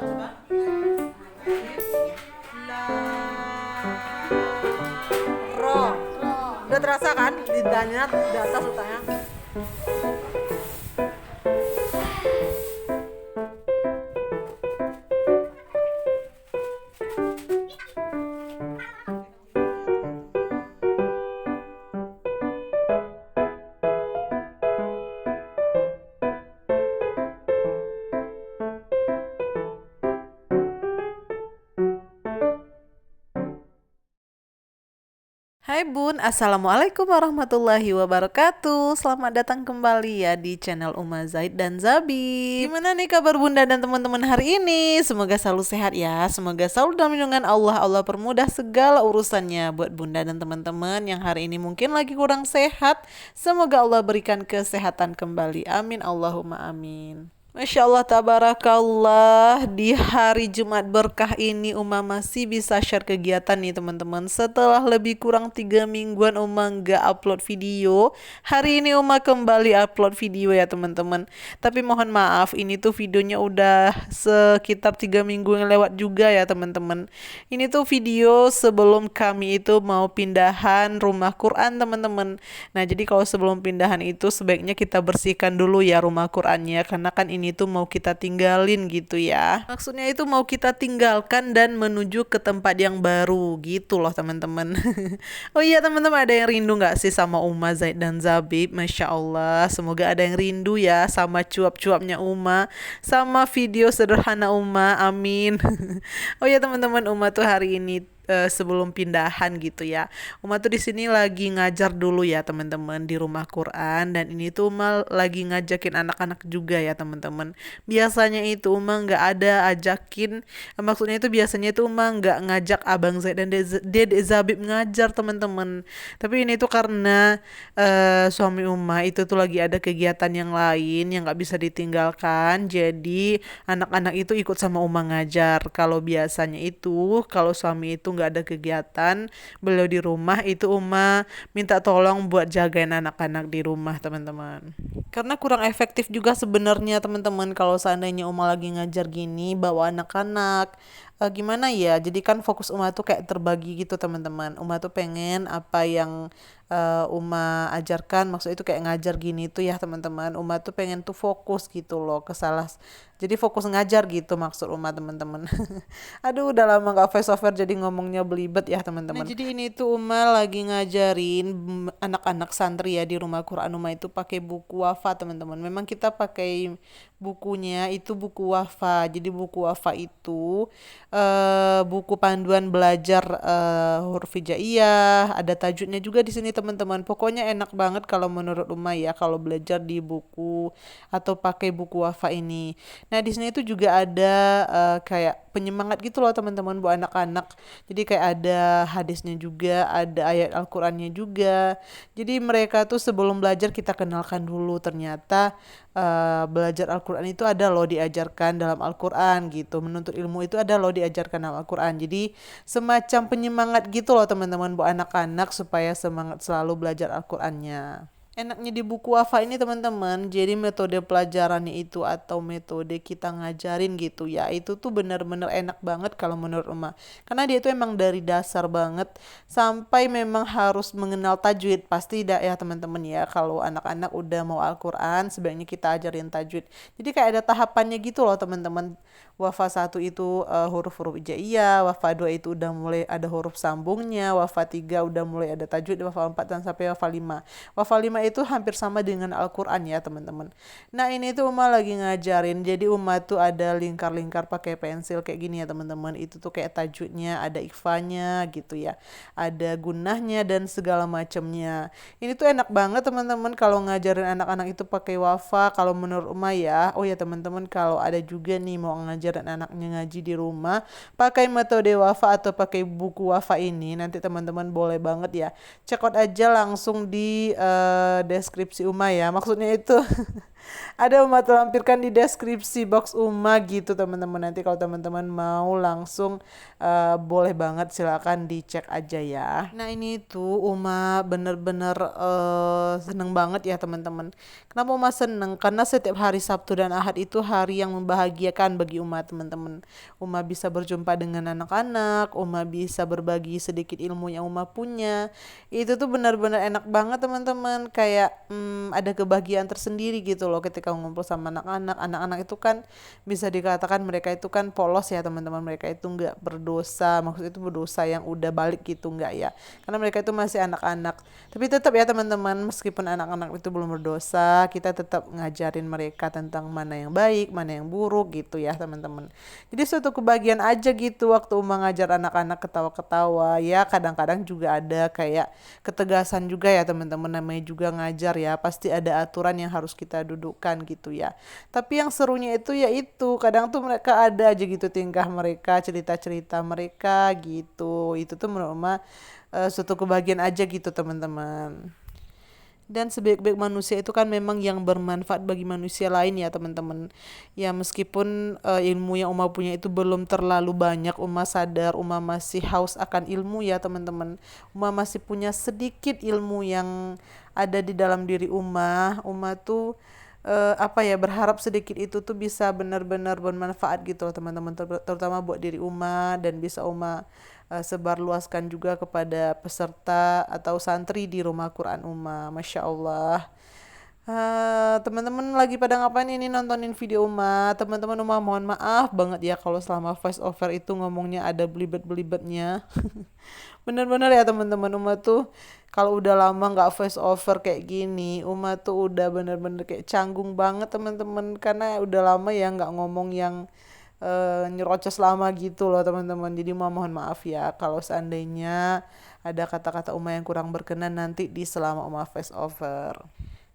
coba. Ro. Udah terasa kan lidahnya di atas utanya? Hai Bun, Assalamualaikum warahmatullahi wabarakatuh. Selamat datang kembali ya di channel Uma Zaid dan Zabi. Gimana nih kabar Bunda dan teman-teman hari ini? Semoga selalu sehat ya. Semoga selalu dalam lindungan Allah. Allah permudah segala urusannya buat Bunda dan teman-teman yang hari ini mungkin lagi kurang sehat. Semoga Allah berikan kesehatan kembali. Amin Allahumma amin. Masya Allah, tabarakallah, di hari Jumat berkah ini Uma masih bisa share kegiatan nih teman-teman. Setelah lebih kurang 3 mingguan Uma nggak upload video, hari ini Uma kembali upload video ya teman-teman. Tapi mohon maaf, ini tuh videonya udah sekitar 3 minggu yang lewat juga ya teman-teman. Ini tuh video sebelum kami itu mau pindahan rumah Quran teman-teman. Nah jadi kalau sebelum pindahan itu sebaiknya kita bersihkan dulu ya rumah Qurannya, karena kan ini tuh mau kita tinggalin gitu ya. Maksudnya itu mau kita tinggalkan dan menuju ke tempat yang baru gitu loh teman-teman. Oh iya teman-teman, ada yang rindu nggak sih sama Uma, Zaid dan Zabib? Masya Allah, semoga ada yang rindu ya sama cuap-cuapnya Uma, sama video sederhana Uma, amin. Oh ya teman-teman, Uma tuh hari ini sebelum pindahan gitu ya. Uma tuh di sini lagi ngajar dulu ya teman-teman di rumah Quran, dan ini tuh Uma lagi ngajakin anak-anak juga ya teman-teman. Biasanya itu Uma nggak ada ajakin, maksudnya itu biasanya itu Uma nggak ngajak Abang Zaid dan Dede Zabib ngajar teman-teman. Tapi ini tuh karena suami Uma itu tuh lagi ada kegiatan yang lain yang nggak bisa ditinggalkan, jadi anak-anak itu ikut sama Uma ngajar. Kalau biasanya itu kalau suami itu nggak ada kegiatan, beliau di rumah, itu Uma minta tolong buat jagain anak-anak di rumah teman-teman. Karena kurang efektif juga sebenarnya teman-teman kalau seandainya Uma lagi ngajar gini bawa anak-anak. Gimana ya? Jadi kan fokus Uma tuh kayak terbagi gitu teman-teman. Uma tuh pengen apa yang Uma ajarkan, maksudnya itu kayak ngajar gini tuh ya teman-teman. Uma tuh pengen tuh fokus gitu loh ke salah. Jadi fokus ngajar gitu maksud Uma teman-teman. Aduh, udah lama gak voice over jadi ngomongnya belibet ya teman-teman. Nah, jadi ini tuh Uma lagi ngajarin anak-anak santri ya di rumah Quran. Uma itu pakai buku wafa teman-teman. Memang kita pakai bukunya itu buku wafa. Jadi buku wafa itu buku panduan belajar huruf hijaiyah, ada tajwidnya juga di sini teman-teman. Pokoknya enak banget kalau menurut Uma ya kalau belajar di buku atau pakai buku wafa ini. Nah, di sini itu juga ada kayak penyemangat gitu loh teman-teman buat anak-anak. Jadi kayak ada hadisnya juga, ada ayat Al-Qur'annya juga. Jadi mereka tuh sebelum belajar kita kenalkan dulu ternyata belajar Al-Quran itu ada loh diajarkan dalam Al-Quran gitu. Menuntut ilmu itu ada loh diajarkan dalam Al-Quran. Jadi semacam penyemangat gitu loh teman-teman buat anak-anak supaya semangat selalu belajar Al-Qurannya. Enaknya di buku Wafa ini teman-teman, jadi metode pelajarannya itu atau metode kita ngajarin gitu ya, itu tuh benar-benar enak banget kalau menurut Uma. Karena dia itu emang dari dasar banget sampai memang harus mengenal tajwid. Pasti tidak ya teman-teman ya, kalau anak-anak udah mau Al-Quran sebaiknya kita ajarin tajwid. Jadi kayak ada tahapannya gitu loh teman-teman. Wafa 1 itu huruf-huruf hijaiyah, Wafa 2 itu udah mulai ada huruf sambungnya, Wafa 3 udah mulai ada tajwid, Wafa 4 dan sampai Wafa 5. Wafa 5 itu hampir sama dengan Al-Quran ya teman-teman. Nah ini tuh Uma lagi ngajarin, jadi Uma tuh ada lingkar-lingkar pakai pensil kayak gini ya teman-teman. Itu tuh kayak tajwidnya, ada ikhfanya gitu ya, ada gunahnya dan segala macamnya. Ini tuh enak banget teman-teman kalau ngajarin anak-anak itu pakai Wafa kalau menurut Uma ya. Oh ya teman-teman, kalau ada juga nih mau ngajarin anaknya ngaji di rumah pakai metode Wafa atau pakai buku Wafa ini, nanti teman-teman boleh banget ya check out aja langsung di deskripsi Uma ya. Maksudnya itu Ada Uma terlampirkan di deskripsi box Uma gitu teman-teman. Nanti kalau teman-teman mau langsung boleh banget silakan dicek aja ya. Nah ini tuh Uma bener-bener seneng banget ya teman-teman. Kenapa Uma seneng? Karena setiap hari Sabtu dan Ahad itu hari yang membahagiakan bagi Uma teman-teman. Uma bisa berjumpa dengan anak-anak, Uma bisa berbagi sedikit ilmu yang Uma punya. Itu tuh benar-benar enak banget teman-teman. Kayak ada kebahagiaan tersendiri gitu loh ketika ngumpul sama anak-anak. Anak-anak itu kan bisa dikatakan mereka itu kan polos ya teman-teman. Mereka itu nggak berdosa, maksud itu berdosa yang udah balik gitu nggak ya. Karena mereka itu masih anak-anak. Tapi tetap ya teman-teman, meskipun anak-anak itu belum berdosa, kita tetap ngajarin mereka tentang mana yang baik, mana yang buruk gitu ya teman-teman. Jadi suatu kebahagiaan aja gitu waktu Uma ngajar anak-anak ketawa-ketawa. Ya kadang-kadang juga ada kayak ketegasan juga ya teman-teman, namanya juga ngajar ya, pasti ada aturan yang harus kita dudukkan gitu ya. Tapi yang serunya itu kadang tuh mereka ada aja gitu tingkah mereka, cerita-cerita mereka gitu. Itu tuh menurut Uma suatu kebahagiaan aja gitu teman-teman. Dan sebaik-baik manusia itu kan memang yang bermanfaat bagi manusia lain ya teman-teman. Ya meskipun ilmu yang Uma punya itu belum terlalu banyak, Uma sadar Uma masih haus akan ilmu ya teman-teman. Uma masih punya sedikit ilmu yang ada di dalam diri Uma. Uma tuh apa ya, berharap sedikit itu tuh bisa benar-benar bermanfaat gitu loh teman-teman, terutama buat diri Uma, dan bisa Uma sebarluaskan juga kepada peserta atau santri di rumah Quran Uma. Masya Allah. Teman-teman lagi pada ngapain ini nontonin video Uma? Teman-teman Uma mohon maaf banget ya kalau selama voice over itu ngomongnya ada belibet-belibetnya. Bener-bener ya teman-teman, Uma tuh kalau udah lama nggak voice over kayak gini, Uma tuh udah bener-bener kayak canggung banget teman-teman, karena udah lama ya nggak ngomong yang nyerocos lama gitu loh teman-teman. Jadi mohon maaf ya kalau seandainya ada kata-kata Uma yang kurang berkenan nanti di selama Uma voice over.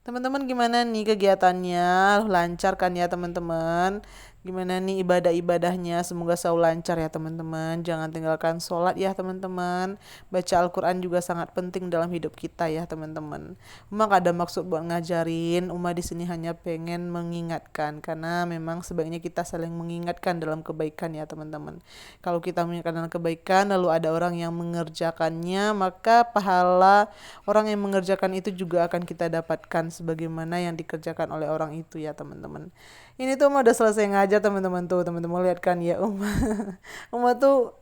Teman-teman gimana nih kegiatannya? Lancar kan ya teman-teman? Gimana nih ibadah-ibadahnya? Semoga selalu lancar ya teman-teman. Jangan tinggalkan sholat ya teman-teman. Baca Al-Quran juga sangat penting dalam hidup kita ya teman-teman. Uma gak ada maksud buat ngajarin. Uma di sini hanya pengen mengingatkan. Karena memang sebaiknya kita saling mengingatkan dalam kebaikan ya teman-teman. Kalau kita mengingatkan dalam kebaikan lalu ada orang yang mengerjakannya, maka pahala orang yang mengerjakan itu juga akan kita dapatkan sebagaimana yang dikerjakan oleh orang itu ya teman-teman. Ini tuh Uma udah selesai ngajar teman-teman, tuh teman-teman lihat kan ya Uma. Uma tuh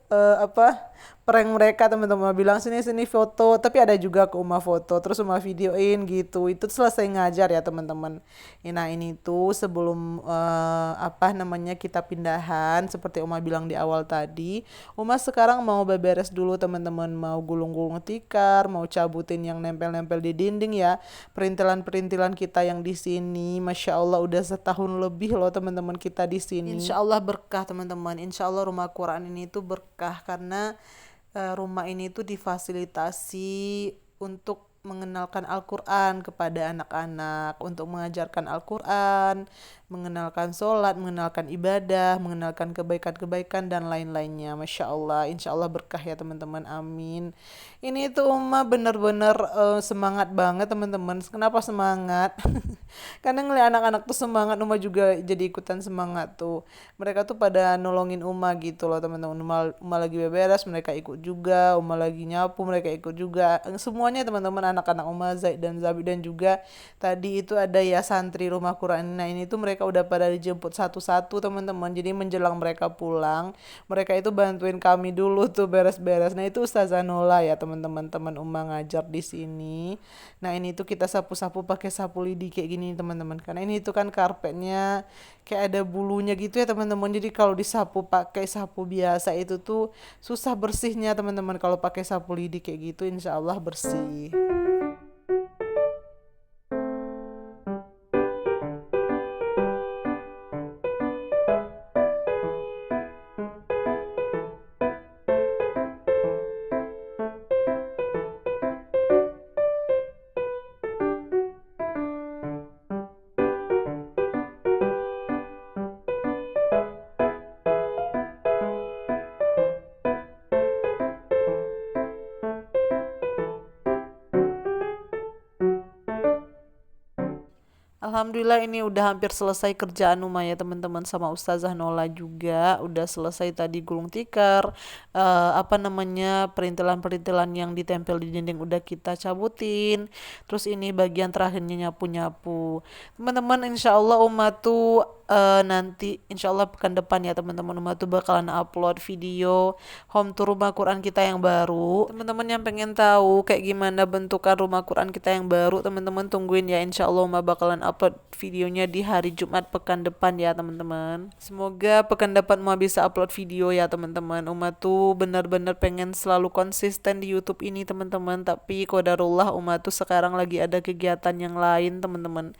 prank mereka teman-teman, bilang sini sini foto, tapi ada juga ke Uma foto terus Uma videoin gitu. Itu selesai ngajar ya teman-teman. Nah ini tuh sebelum kita pindahan seperti Uma bilang di awal tadi, Uma sekarang mau beberes dulu teman-teman, mau gulung-gulung tikar, mau cabutin yang nempel-nempel di dinding ya, perintilan-perintilan kita yang di sini. Masya Allah udah setahun lebih loh teman-teman kita di sini. Insya Allah berkah teman-teman. Insya Allah rumah Quran ini tuh berkah karena rumah ini tuh difasilitasi untuk mengenalkan Al-Quran kepada anak-anak, untuk mengajarkan Al-Quran, mengenalkan sholat, mengenalkan ibadah, mengenalkan kebaikan-kebaikan dan lain-lainnya. Masya Allah, insya Allah berkah ya teman-teman, amin. Ini tuh Uma bener-bener semangat banget teman-teman. Kenapa semangat? Karena ngeliat anak-anak tuh semangat, Uma juga jadi ikutan semangat tuh. Mereka tuh pada nolongin Uma gitu loh teman-teman. Uma lagi beberes, mereka ikut juga. Uma lagi nyapu, mereka ikut juga. Semuanya teman-teman, anak-anak Uma, Zaid dan Zabi, dan juga tadi itu ada ya santri rumah Quran. Nah ini tuh mereka udah pada dijemput satu-satu teman-teman. Jadi menjelang mereka pulang, mereka itu bantuin kami dulu tuh beres-beres. Nah itu Ustazah Nola ya teman-teman, teman Uma ngajar di sini. Nah ini tuh kita sapu-sapu pakai sapu lidi kayak gini teman-teman, karena ini tuh kan karpetnya kayak ada bulunya gitu ya teman-teman. Jadi kalau disapu pakai sapu biasa itu tuh susah bersihnya teman-teman. Kalau pakai sapu lidi kayak gitu insya Allah bersih. Alhamdulillah ini udah hampir selesai kerjaan Uma ya teman-teman, sama Ustazah Nola juga udah selesai tadi gulung tikar, apa namanya, perintilan-perintilan yang ditempel di dinding udah kita cabutin. Terus ini bagian terakhirnya nyapu-nyapu. Teman-teman, insya Allah Uma tuh nanti insya Allah pekan depan ya teman-teman, Uma tuh bakalan upload video home tour rumah Quran kita yang baru. Teman-teman yang pengen tahu kayak gimana bentukan rumah Quran kita yang baru, teman-teman tungguin ya, insya Allah Uma bakalan upload videonya di hari Jumat pekan depan ya teman-teman. Semoga pekan depan Uma bisa upload video ya teman-teman. Uma tuh benar-benar pengen selalu konsisten di YouTube ini teman-teman, tapi qadarullah Uma tuh sekarang lagi ada kegiatan yang lain teman-teman.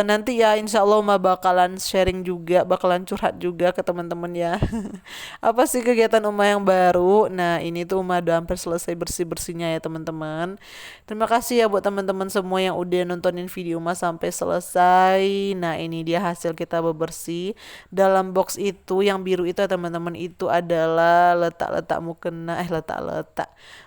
Nanti ya insya Allah Uma bakalan sharing juga, bakalan curhat juga ke teman-teman ya. Apa sih kegiatan Uma yang baru? Nah ini tuh Uma udah hampir selesai bersih-bersihnya ya teman-teman. Terima kasih ya buat teman-teman semua yang udah nontonin video Uma sampai selesai. Nah ini dia hasil kita bebersih. Dalam box itu yang biru itu ya teman-teman, itu adalah letak-letak mukena,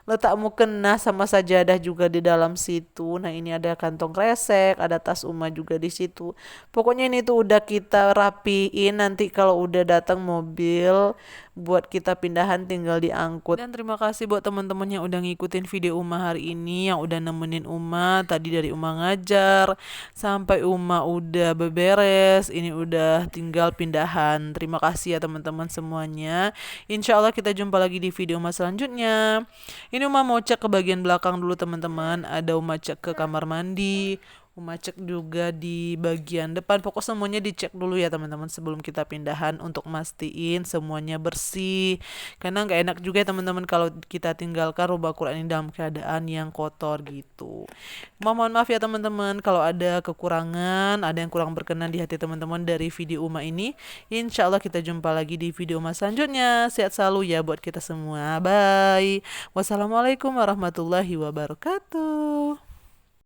letak mukena sama sajadah juga di dalam situ. Nah ini ada kantong kresek, ada tas Uma juga di situ. Pokoknya ini tuh udah kita rapiin, nanti kalau udah datang mobil buat kita pindahan tinggal diangkut. Dan terima kasih buat teman-teman yang udah ngikutin video Uma hari ini, yang udah nemenin Uma tadi dari Uma ngajar sampai Uma udah beberes, ini udah tinggal pindahan. Terima kasih ya teman-teman semuanya. Insya Allah kita jumpa lagi di video Uma selanjutnya. Ini Uma mau cek ke bagian belakang dulu teman-teman. Ada Uma cek ke kamar mandi, Uma cek juga di bagian depan. Pokok semuanya dicek dulu ya teman-teman sebelum kita pindahan, untuk mastiin semuanya bersih. Karena nggak enak juga ya teman-teman kalau kita tinggalkan rumah Quran ini dalam keadaan yang kotor gitu. Mohon maaf ya teman-teman kalau ada kekurangan, ada yang kurang berkenan di hati teman-teman dari video Uma ini. Insya Allah kita jumpa lagi di video Uma selanjutnya. Sehat selalu ya buat kita semua. Bye. Wassalamualaikum warahmatullahi wabarakatuh.